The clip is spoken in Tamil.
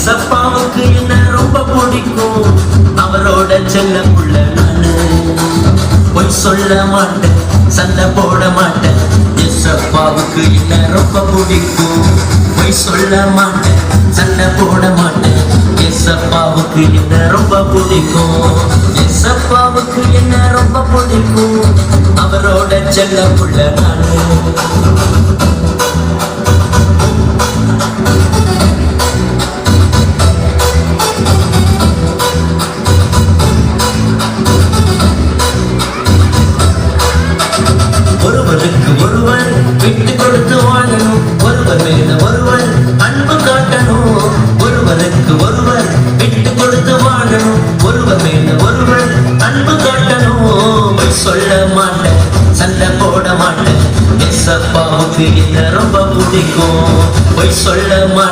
ஏசப்பாவுக்கு என்ன ரொம்ப பிடிக்கும், அவரோட செல்ல புள்ள நானு. பொய் சொல்ல மாட்டேன், சண்டை போட மாட்டேன். ஏசப்பாவுக்கு என்ன ரொம்ப பிடிக்கும், பொய் சொல்ல மாட்டேன், சண்டை போட மாட்டேன். ஏசப்பாவுக்கு என்ன ரொம்ப பிடிக்கும், ஏசப்பாவுக்கு என்ன ரொம்ப பிடிக்கும், அவரோட செல்ல புள்ள நானு. ஒருவருக்கு ஒருவர் விட்டு கொடுத்து வாழணும், ஒருவர் மேல ஒருவர் அன்பு காட்டணும். ஒருவருக்கு ஒருவர் விட்டு கொடுத்து வாழணும், ஒருவர் மேல ஒருவர் அன்பு காட்டணும். பொய் சொல்ல மாட்டேன், சண்டை போட மாட்டேன். ஏசப்பாவுக்கு என்ன ரொம்ப பிடிக்கும், பொய் சொல்ல மாட்டேன்.